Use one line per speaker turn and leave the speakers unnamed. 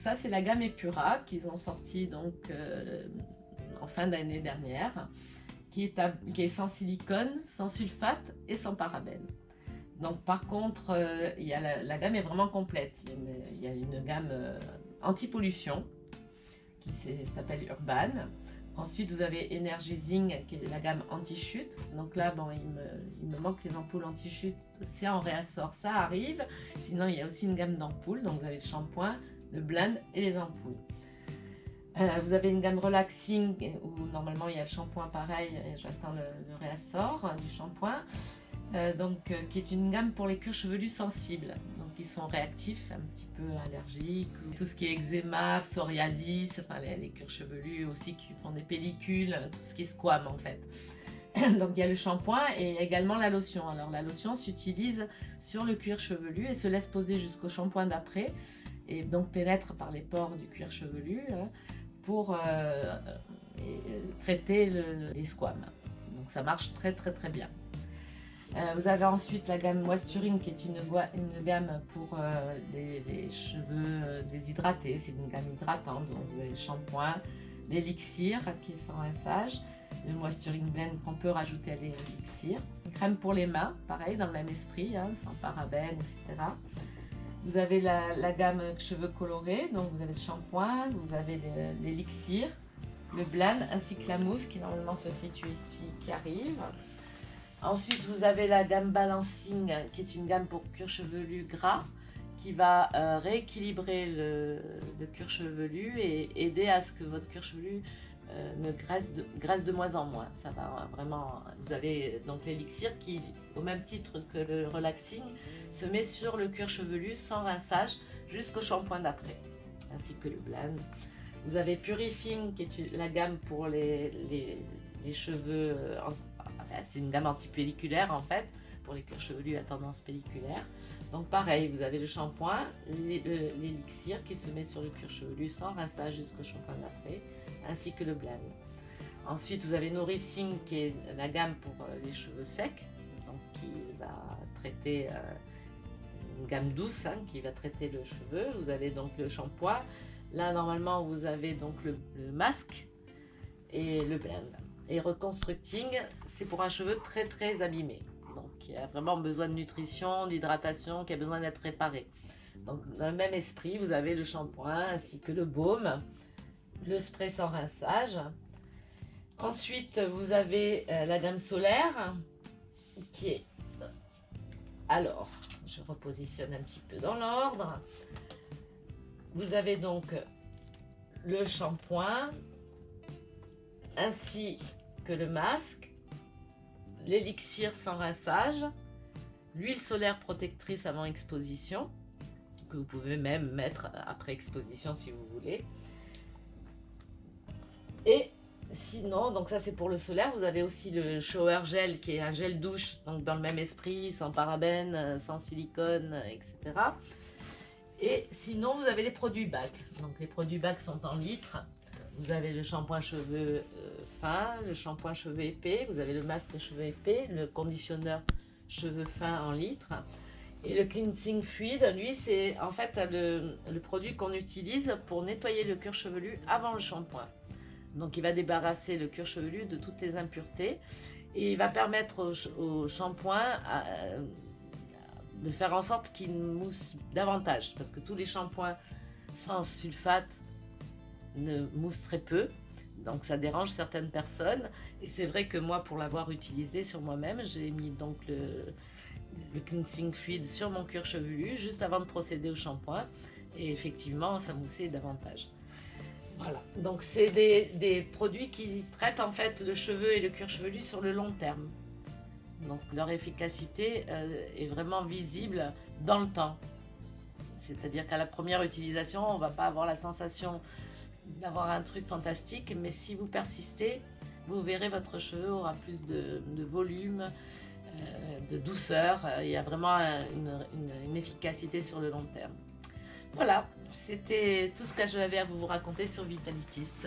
ça c'est la gamme Epura qu'ils ont sorti donc en fin d'année dernière, qui est sans silicone, sans sulfate et sans parabènes. Donc par contre, la gamme est vraiment complète. Il y a une gamme anti-pollution qui s'appelle Urban. Ensuite, vous avez Energizing qui est la gamme anti-chute. Donc là, bon, il me manque les ampoules anti-chute. C'est en réassort, ça arrive. Sinon, il y a aussi une gamme d'ampoules. Donc vous avez le shampoing, le blend et les ampoules. Vous avez une gamme relaxing où normalement il y a le shampoing pareil. J'attends le réassort du shampoing. Qui est une gamme pour les cuirs chevelus sensibles, donc ils sont réactifs, un petit peu allergiques, tout ce qui est eczéma, psoriasis, enfin les cuirs chevelus aussi qui font des pellicules, tout ce qui est squam en fait. Donc il y a le shampoing et également la lotion. Alors la lotion s'utilise sur le cuir chevelu et se laisse poser jusqu'au shampoing d'après et donc pénètre par les pores du cuir chevelu pour traiter les squams. Donc ça marche très bien. Vous avez ensuite la gamme Moisturing qui est une gamme pour les cheveux déshydratés, c'est une gamme hydratante, donc vous avez le shampoing, l'élixir qui est sans rinçage, le Moisturing Blend qu'on peut rajouter à l'élixir, une crème pour les mains, pareil dans le même esprit, hein, sans parabènes, etc. Vous avez la gamme cheveux colorés, donc vous avez le shampoing, vous avez l'élixir, le blend ainsi que la mousse qui normalement se situe ici, qui arrive. Ensuite, vous avez la gamme Balancing, qui est une gamme pour cuir chevelu gras, qui va rééquilibrer le cuir chevelu et aider à ce que votre cuir chevelu ne graisse de moins en moins. Ça va vraiment. Vous avez donc l'élixir qui, au même titre que le relaxing, se met sur le cuir chevelu sans rinçage jusqu'au shampoing d'après, ainsi que le blend. Vous avez Purifying, qui est la gamme pour les cheveux. C'est une gamme anti-pelliculaire en fait, pour les cuirs chevelus à tendance pelliculaire. Donc pareil, vous avez le shampoing, l'élixir qui se met sur le cuir chevelu sans rinçage jusqu'au shampoing d'après, ainsi que le blend. Ensuite, vous avez Nourissing qui est la gamme pour les cheveux secs, donc qui va traiter une gamme douce, hein, qui va traiter le cheveu. Vous avez donc le shampoing. Là, normalement, vous avez donc le masque et le blend. Et Reconstructing, c'est pour un cheveu très abîmé, donc qui a vraiment besoin de nutrition, d'hydratation, qui a besoin d'être réparé. Donc dans le même esprit, vous avez le shampoing ainsi que le baume, le spray sans rinçage. Ensuite, vous avez la gamme solaire qui est... Alors, je repositionne un petit peu dans l'ordre. Vous avez donc le shampoing ainsi que le masque, l'élixir sans rinçage, l'huile solaire protectrice avant exposition, que vous pouvez même mettre après exposition si vous voulez. Et sinon, donc ça c'est pour le solaire, vous avez aussi le shower gel qui est un gel douche, donc dans le même esprit, sans parabènes, sans silicone, etc. Et sinon vous avez les produits BAC. Donc les produits BAC sont en litres. Vous avez le shampoing cheveux fin, le shampoing cheveux épais, vous avez le masque cheveux épais, le conditionneur cheveux fins en litres. Et le cleansing fluid, lui, c'est en fait le produit qu'on utilise pour nettoyer le cuir chevelu avant le shampoing. Donc il va débarrasser le cuir chevelu de toutes les impuretés et il va permettre au shampoing de faire en sorte qu'il mousse davantage, parce que tous les shampoings sans sulfate ne mousse très peu, donc ça dérange certaines personnes. Et c'est vrai que moi, pour l'avoir utilisé sur moi-même, j'ai mis donc le cleansing fluid sur mon cuir chevelu juste avant de procéder au shampoing et effectivement ça moussait davantage. Voilà, donc c'est des produits qui traitent en fait le cheveu et le cuir chevelu sur le long terme, donc leur efficacité est vraiment visible dans le temps. C'est-à-dire qu'à la première utilisation on ne va pas avoir la sensation d'avoir un truc fantastique, mais si vous persistez, vous verrez votre cheveu aura plus de volume, de douceur. Il y a vraiment une efficacité sur le long terme. Voilà, c'était tout ce que j'avais à vous raconter sur Vitalitis.